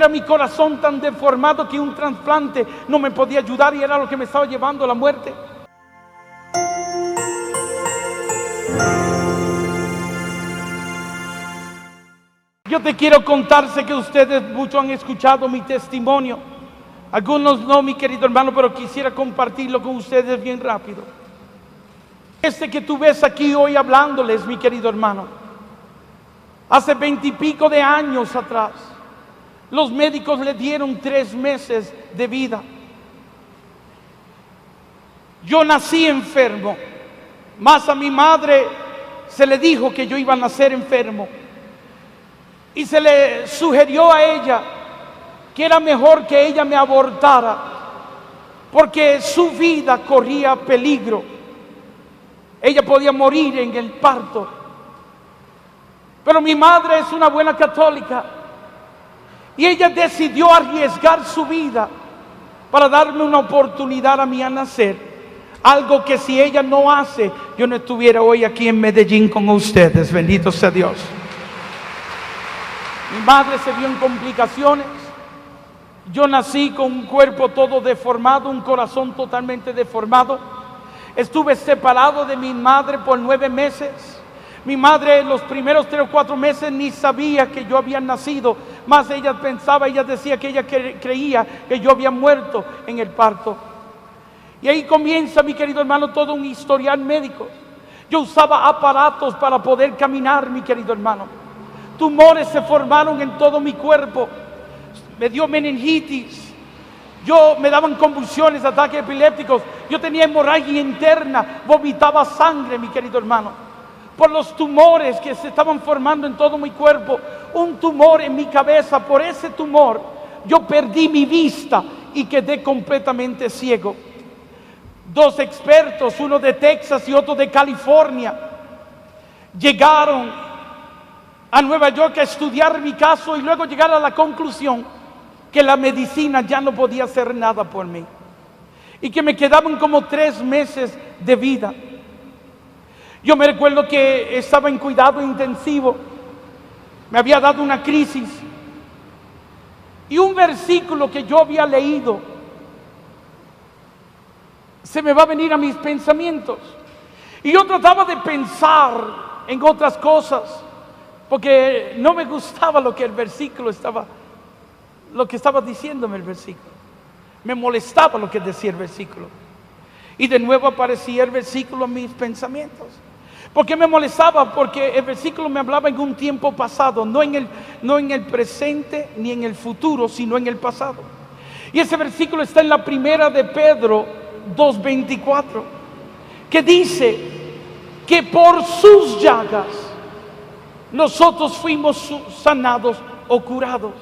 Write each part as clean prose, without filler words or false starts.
Era mi corazón tan deformado que un trasplante no me podía ayudar y era lo que me estaba llevando a la muerte. Yo te quiero contar, sé que ustedes muchos han escuchado mi testimonio. Algunos no, mi querido hermano, pero quisiera compartirlo con ustedes bien rápido. Este que tú ves aquí hoy hablándoles, mi querido hermano, hace 20 y pico de años atrás, los médicos le dieron 3 meses de vida. Yo nací enfermo, más a mi madre se le dijo que yo iba a nacer enfermo. Y se le sugirió a ella que era mejor que ella me abortara, porque su vida corría peligro. Ella podía morir en el parto. Pero mi madre es una buena católica y ella decidió arriesgar su vida para darme una oportunidad a mí a nacer. Algo que si ella no hace, yo no estuviera hoy aquí en Medellín con ustedes. Bendito sea Dios. Mi madre se vio en complicaciones. Yo nací con un cuerpo todo deformado, un corazón totalmente deformado. Estuve separado de mi madre por 9 meses. Mi madre los primeros 3 o 4 meses ni sabía que yo había nacido. Más ella pensaba, ella decía que ella creía que yo había muerto en el parto. Y ahí comienza, mi querido hermano, todo un historial médico. Yo usaba aparatos para poder caminar, mi querido hermano. Tumores se formaron en todo mi cuerpo. Me dio meningitis. Me daban convulsiones, ataques epilépticos. Yo tenía hemorragia interna. Vomitaba sangre, mi querido hermano, por los tumores que se estaban formando en todo mi cuerpo. Un tumor en mi cabeza. Por ese tumor yo perdí mi vista y quedé completamente ciego. 2 expertos, uno de Texas y otro de California, llegaron a Nueva York a estudiar mi caso y luego llegar a la conclusión que la medicina ya no podía hacer nada por mí y que me quedaban como 3 meses de vida. Yo me recuerdo que estaba en cuidado intensivo, me había dado una crisis y un versículo que yo había leído se me va a venir a mis pensamientos y yo trataba de pensar en otras cosas, porque no me gustaba lo que el versículo estaba diciéndome el versículo. Me molestaba lo que decía el versículo. Y de nuevo aparecía el versículo en mis pensamientos. ¿Por qué me molestaba? Porque el versículo me hablaba en un tiempo pasado, no en el presente ni en el futuro, sino en el pasado. Y ese versículo está en la primera de Pedro 2:24, que dice que por sus llagas nosotros fuimos sanados o curados.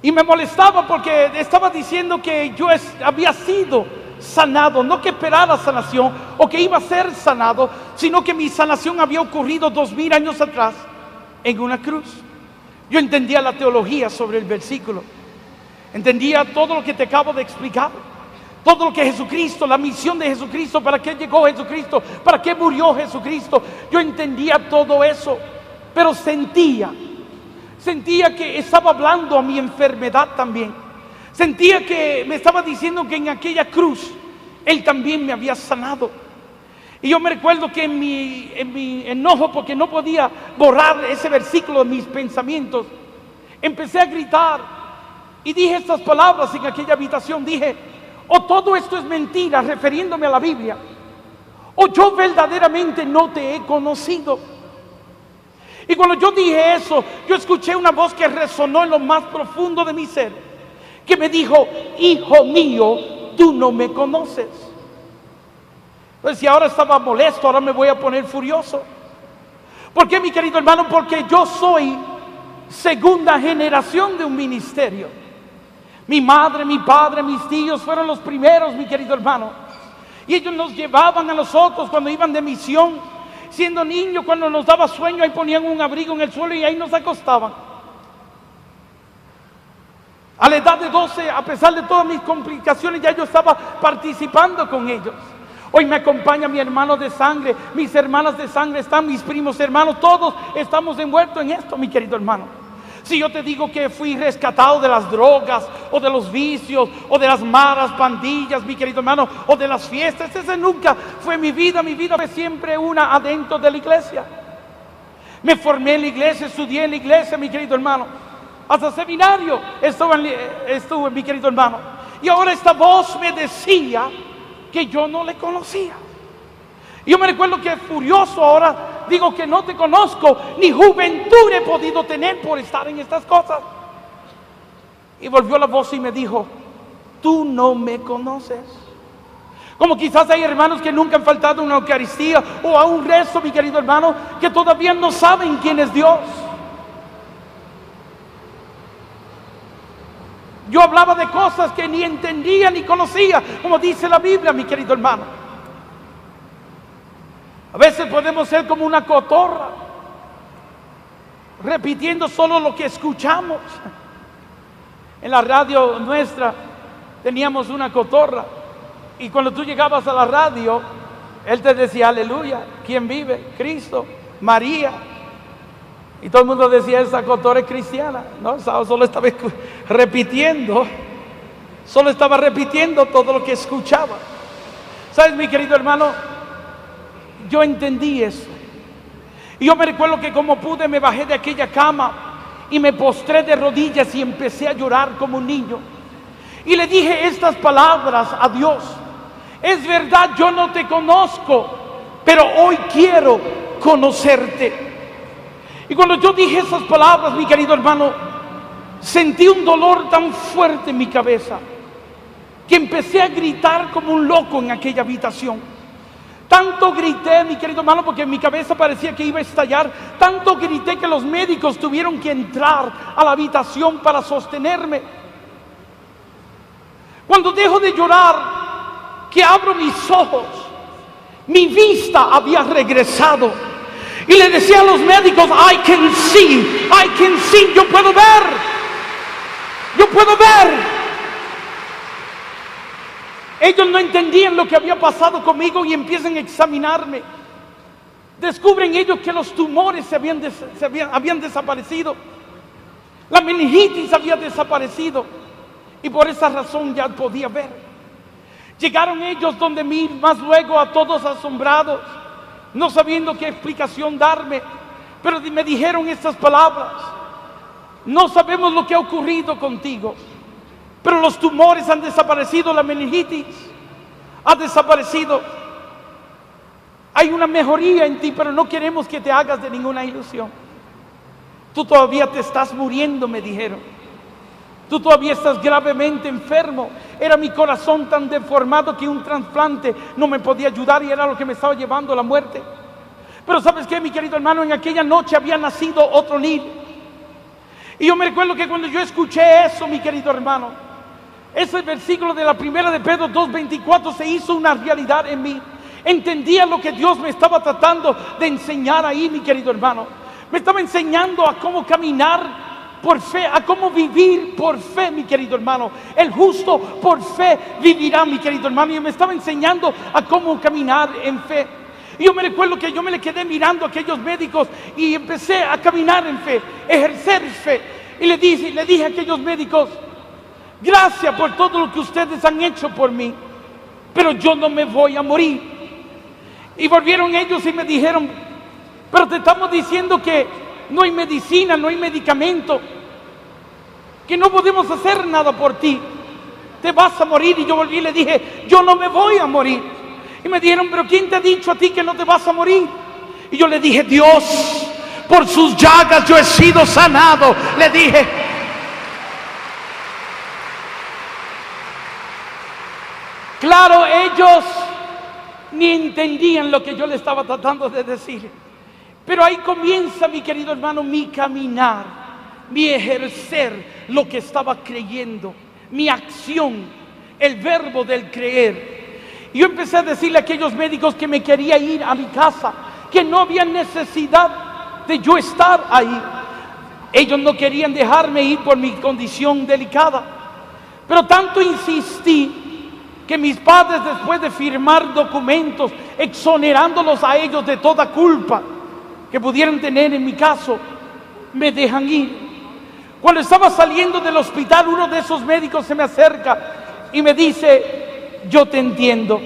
Y me molestaba porque estaba diciendo que yo había sido sanado, no que esperara sanación o que iba a ser sanado, sino que mi sanación había ocurrido 2000 años atrás en una cruz. Yo entendía la teología sobre el versículo, entendía todo lo que te acabo de explicar, todo lo que Jesucristo, la misión de Jesucristo, para qué llegó Jesucristo, para qué murió Jesucristo. Yo entendía todo eso, pero sentía que estaba hablando a mi enfermedad también. Sentía que me estaba diciendo que en aquella cruz Él también me había sanado. Y yo me recuerdo que en mi enojo, porque no podía borrar ese versículo de mis pensamientos, empecé a gritar y dije estas palabras en aquella habitación. Dije: o todo esto es mentira, refiriéndome a la Biblia, o yo verdaderamente no te he conocido. Y cuando yo dije eso, yo escuché una voz que resonó en lo más profundo de mi ser, que me dijo: hijo mío, tú no me conoces. Pues si ahora estaba molesto, ahora me voy a poner furioso. ¿Por qué, mi querido hermano? Porque yo soy segunda generación de un ministerio. Mi madre, mi padre, mis tíos fueron los primeros, mi querido hermano. Y ellos nos llevaban a nosotros cuando iban de misión. Siendo niños, cuando nos daba sueño, ahí ponían un abrigo en el suelo y ahí nos acostaban. A la edad de 12, a pesar de todas mis complicaciones, ya yo estaba participando con ellos. Hoy me acompaña mi hermano de sangre, mis hermanas de sangre están, mis primos hermanos, todos estamos envueltos en esto, mi querido hermano. Si yo te digo que fui rescatado de las drogas, o de los vicios, o de las malas pandillas, mi querido hermano, o de las fiestas, ese nunca fue mi vida fue siempre una adentro de la iglesia. Me formé en la iglesia, estudié en la iglesia, mi querido hermano. Hasta seminario estuve, mi querido hermano. Y ahora esta voz me decía que yo no le conocía. Yo me recuerdo que furioso ahora digo que no te conozco, ni juventud he podido tener por estar en estas cosas. Y volvió la voz y me dijo: tú no me conoces. Como quizás hay hermanos que nunca han faltado a una Eucaristía o a un rezo, mi querido hermano, que todavía no saben quién es Dios. Yo hablaba de cosas que ni entendía ni conocía, como dice la Biblia, mi querido hermano. A veces podemos ser como una cotorra, repitiendo solo lo que escuchamos. En la radio nuestra teníamos una cotorra, y cuando tú llegabas a la radio, él te decía: aleluya, ¿quién vive? Cristo, María. Y todo el mundo decía: esa cotorra es cristiana. No, solo estaba repitiendo todo lo que escuchaba. ¿Sabes, mi querido hermano? Yo entendí eso. Y yo me recuerdo que como pude me bajé de aquella cama y me postré de rodillas y empecé a llorar como un niño. Y le dije estas palabras a Dios: es verdad, yo no te conozco, pero hoy quiero conocerte. Y cuando yo dije esas palabras, mi querido hermano, sentí un dolor tan fuerte en mi cabeza que empecé a gritar como un loco en aquella habitación. Tanto grité, mi querido hermano, porque en mi cabeza parecía que iba a estallar. Tanto grité que los médicos tuvieron que entrar a la habitación para sostenerme. Cuando dejo de llorar, que abro mis ojos, mi vista había regresado. Y le decía a los médicos: I can see, yo puedo ver. Ellos no entendían lo que había pasado conmigo y empiezan a examinarme. Descubren ellos que los tumores habían desaparecido. La meningitis había desaparecido. Y por esa razón ya podía ver. Llegaron ellos donde mí, más luego, a todos asombrados, no sabiendo qué explicación darme. Pero me dijeron estas palabras: no sabemos lo que ha ocurrido contigo, pero los tumores han desaparecido, la meningitis ha desaparecido. Hay una mejoría en ti, pero no queremos que te hagas de ninguna ilusión. Tú todavía te estás muriendo, me dijeron. Tú todavía estás gravemente enfermo. Era mi corazón tan deformado que un trasplante no me podía ayudar y era lo que me estaba llevando a la muerte. Pero ¿sabes qué, mi querido hermano? En aquella noche había nacido otro niño. Y yo me recuerdo que cuando yo escuché eso, mi querido hermano, ese versículo de la primera de Pedro 2:24 se hizo una realidad en mí. Entendía lo que Dios me estaba tratando de enseñar ahí, mi querido hermano. Me estaba enseñando a cómo caminar por fe, a cómo vivir por fe, mi querido hermano. El justo por fe vivirá, mi querido hermano. Y me estaba enseñando a cómo caminar en fe. Y yo me recuerdo que yo me le quedé mirando a aquellos médicos y empecé a caminar en fe, ejercer fe. Y le dije a aquellos médicos: gracias por todo lo que ustedes han hecho por mí, pero yo no me voy a morir. Y volvieron ellos y me dijeron: pero te estamos diciendo que no hay medicina, no hay medicamento, que no podemos hacer nada por ti, te vas a morir. Y yo volví y le dije: yo no me voy a morir. Y me dijeron: pero ¿quién te ha dicho a ti que no te vas a morir? Y yo le dije: Dios, por sus llagas yo he sido sanado, le dije. Claro, ellos ni entendían lo que yo le estaba tratando de decir. Pero ahí comienza, mi querido hermano, mi caminar, mi ejercer lo que estaba creyendo, mi acción, el verbo del creer. Y yo empecé a decirle a aquellos médicos que me quería ir a mi casa, que no había necesidad de yo estar ahí. Ellos no querían dejarme ir por mi condición delicada. Pero tanto insistí que mis padres, después de firmar documentos exonerándolos a ellos de toda culpa que pudieran tener en mi caso, me dejan ir. Cuando estaba saliendo del hospital, uno de esos médicos se me acerca y me dice: yo te entiendo.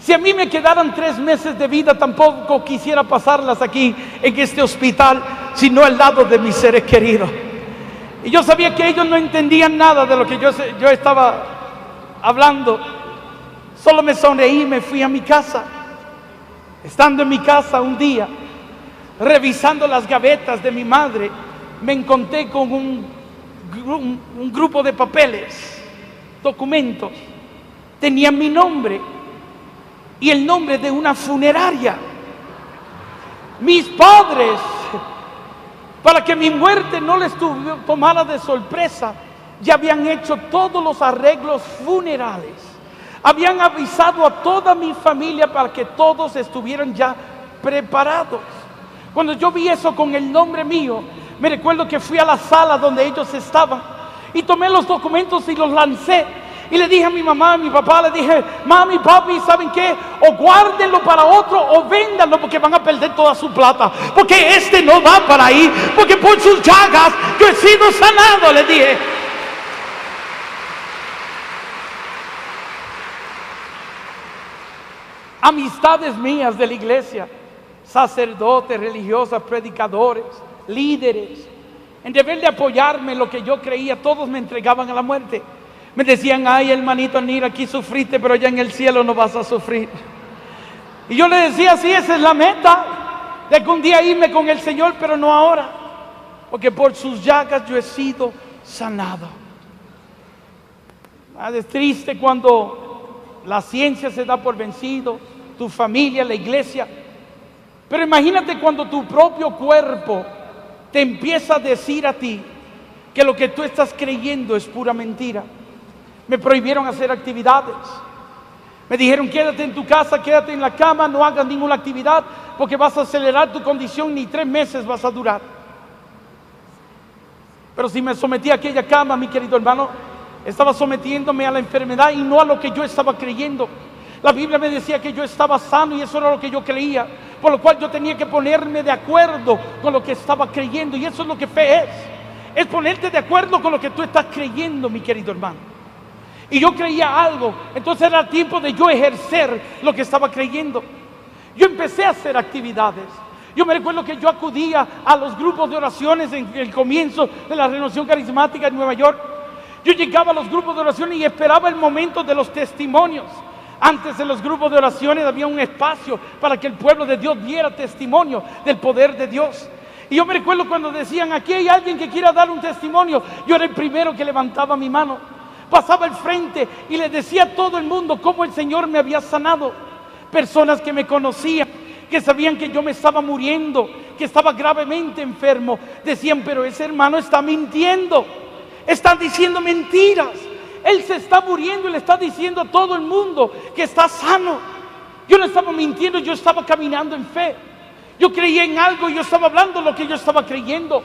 Si a mí me quedaran 3 meses de vida, tampoco quisiera pasarlas aquí en este hospital, sino al lado de mis seres queridos. Y yo sabía que ellos no entendían nada de lo que yo estaba hablando. Solo me sonreí y me fui a mi casa. Estando en mi casa un día, revisando las gavetas de mi madre, me encontré con un grupo de papeles, documentos. Tenían mi nombre y el nombre de una funeraria. Mis padres, para que mi muerte no les tomara de sorpresa, ya habían hecho todos los arreglos funerales. Habían avisado a toda mi familia para que todos estuvieran ya preparados. Cuando yo vi eso con el nombre mío, me recuerdo que fui a la sala donde ellos estaban y tomé los documentos y los lancé. Y le dije a mi mamá, a mi papá, le dije: mami, papi, ¿saben qué? O guárdenlo para otro o véndanlo, porque van a perder toda su plata. Porque este no va para ahí, porque por sus llagas yo he sido sanado, le dije. Amistades mías de la iglesia, sacerdotes, religiosas, predicadores, líderes, en deber de apoyarme en lo que yo creía, todos me entregaban a la muerte. Me decían: ay, hermanito Anir, aquí sufriste, pero ya en el cielo no vas a sufrir. Y yo le decía: sí, esa es la meta, de que un día irme con el Señor, pero no ahora, porque por sus llagas yo he sido sanado. Es triste cuando la ciencia se da por vencido, tu familia, la iglesia. Pero imagínate cuando tu propio cuerpo te empieza a decir a ti que lo que tú estás creyendo es pura mentira. Me prohibieron hacer actividades. Me dijeron: quédate en tu casa, quédate en la cama, no hagas ninguna actividad, porque vas a acelerar tu condición, ni 3 meses vas a durar. Pero si me sometí a aquella cama, mi querido hermano, estaba sometiéndome a la enfermedad y no a lo que yo estaba creyendo. La Biblia me decía que yo estaba sano y eso era lo que yo creía, por lo cual yo tenía que ponerme de acuerdo con lo que estaba creyendo. Y eso es lo que fe es ponerte de acuerdo con lo que tú estás creyendo, mi querido hermano. Y yo creía algo, entonces era tiempo de yo ejercer lo que estaba creyendo. Yo empecé a hacer actividades. Yo me recuerdo que yo acudía a los grupos de oraciones en el comienzo de la Renovación Carismática en Nueva York. Yo llegaba a los grupos de oración y esperaba el momento de los testimonios. Antes en los grupos de oraciones había un espacio para que el pueblo de Dios diera testimonio del poder de Dios. Y yo me recuerdo cuando decían: aquí hay alguien que quiera dar un testimonio. Yo era el primero que levantaba mi mano. Pasaba al frente y le decía a todo el mundo cómo el Señor me había sanado. Personas que me conocían, que sabían que yo me estaba muriendo, que estaba gravemente enfermo, decían: pero ese hermano está mintiendo, está diciendo mentiras. Él se está muriendo y le está diciendo a todo el mundo que está sano. Yo no estaba mintiendo, yo estaba caminando en fe. Yo creía en algo y yo estaba hablando lo que yo estaba creyendo.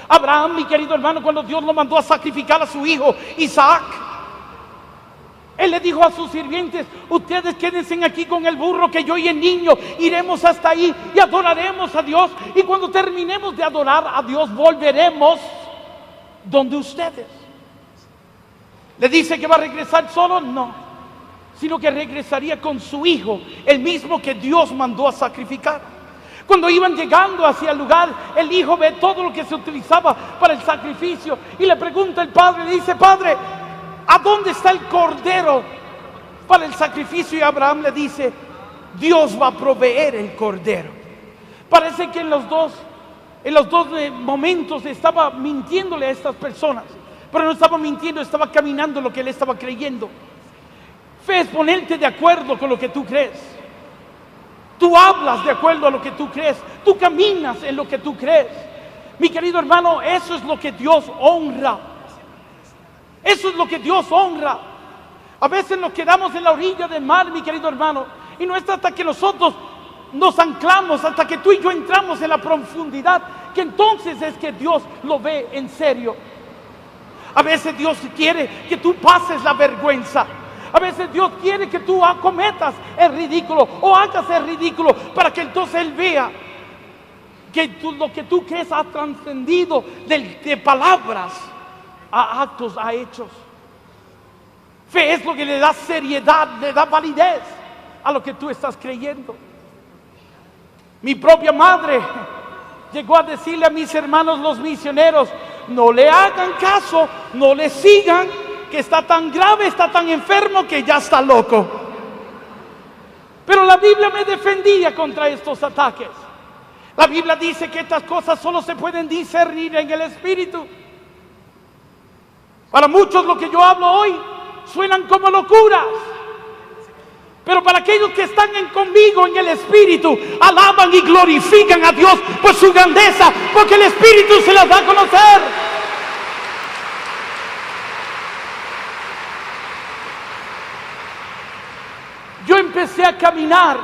Abraham, mi querido hermano, cuando Dios lo mandó a sacrificar a su hijo Isaac, él le dijo a sus sirvientes: ustedes quédense aquí con el burro, que yo y el niño iremos hasta ahí y adoraremos a Dios. Y cuando terminemos de adorar a Dios, volveremos donde ustedes. ¿Le dice que va a regresar solo? No, sino que regresaría con su hijo, el mismo que Dios mandó a sacrificar. Cuando iban llegando hacia el lugar, el hijo ve todo lo que se utilizaba para el sacrificio y le pregunta al padre, le dice: padre, ¿a dónde está el cordero para el sacrificio? Y Abraham le dice: Dios va a proveer el cordero. Parece que en los dos momentos estaba mintiéndole a estas personas, pero no estaba mintiendo, estaba caminando lo que él estaba creyendo. Fe es ponerte de acuerdo con lo que tú crees. Tú hablas de acuerdo a lo que tú crees, tú caminas en lo que tú crees. Mi querido hermano, eso es lo que Dios honra. Eso es lo que Dios honra. A veces nos quedamos en la orilla del mar, mi querido hermano, y no es hasta que nosotros nos anclamos, hasta que tú y yo entramos en la profundidad, que entonces es que Dios lo ve en serio. A veces Dios quiere que tú pases la vergüenza. A veces Dios quiere que tú cometas el ridículo o hagas el ridículo para que entonces Él vea que lo que tú crees ha trascendido de palabras a actos, a hechos. Fe es lo que le da seriedad, le da validez a lo que tú estás creyendo. Mi propia madre llegó a decirle a mis hermanos los misioneros: no le hagan caso, no le sigan, que está tan grave, está tan enfermo que ya está loco. Pero la Biblia me defendía contra estos ataques. La Biblia dice que estas cosas solo se pueden discernir en el Espíritu. Para muchos lo que yo hablo hoy suenan como locuras, pero para aquellos que están conmigo en el Espíritu, alaban y glorifican a Dios por su grandeza, porque el Espíritu se las da a conocer. Yo empecé a caminar,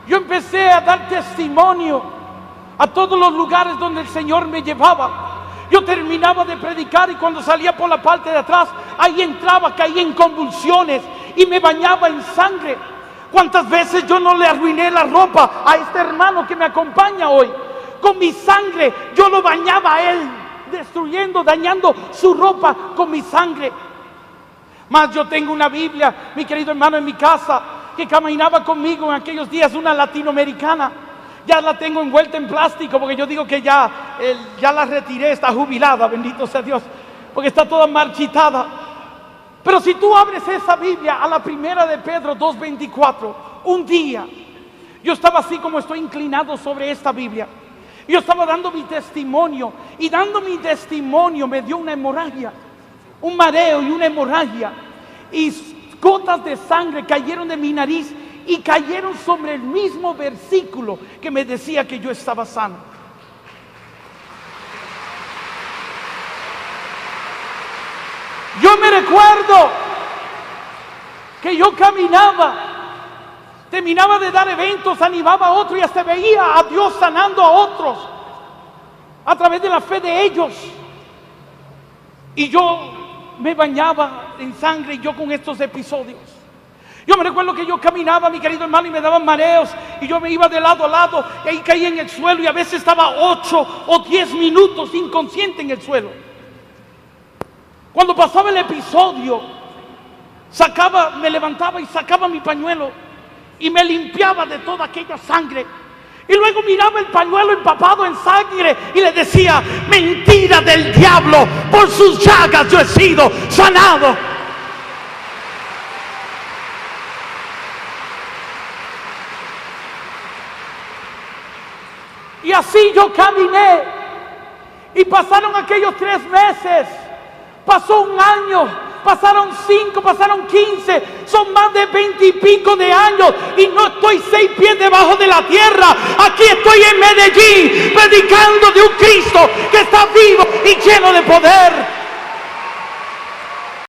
yo empecé a dar testimonio a todos los lugares donde el Señor me llevaba. Yo terminaba de predicar y cuando salía por la parte de atrás, ahí entraba, caía en convulsiones y me bañaba en sangre. ¿Cuántas veces yo no le arruiné la ropa a este hermano que me acompaña hoy? Con mi sangre yo lo bañaba a él, destruyendo, dañando su ropa con mi sangre. Mas yo tengo una Biblia, mi querido hermano, en mi casa, que caminaba conmigo en aquellos días, una latinoamericana. Ya la tengo envuelta en plástico porque yo digo que ya la retiré, está jubilada, bendito sea Dios, porque está toda marchitada. Pero si tú abres esa Biblia a la primera de Pedro 2:24, un día yo estaba así como estoy inclinado sobre esta Biblia. Yo estaba dando mi testimonio y dando mi testimonio me dio una hemorragia, un mareo y una hemorragia, y gotas de sangre cayeron de mi nariz y cayeron sobre el mismo versículo que me decía que yo estaba sano. Yo me recuerdo que yo caminaba, terminaba de dar eventos, animaba a otros y hasta veía a Dios sanando a otros a través de la fe de ellos. Y yo me bañaba en sangre y yo con estos episodios. Yo me recuerdo que yo caminaba, mi querido hermano, y me daban mareos y yo me iba de lado a lado y ahí caía en el suelo y a veces estaba 8 o 10 minutos inconsciente en el suelo. Cuando pasaba el episodio, me levantaba y sacaba mi pañuelo y me limpiaba de toda aquella sangre. Y luego miraba el pañuelo empapado en sangre y le decía: mentira del diablo, por sus llagas yo he sido sanado. Y así yo caminé. Y pasaron aquellos 3 meses. Pasó un año. Pasaron 5, pasaron 15. Son más de 20 y pico de años. Y no estoy 6 pies debajo de la tierra. Aquí estoy en Medellín, predicando de un Cristo que está vivo y lleno de poder.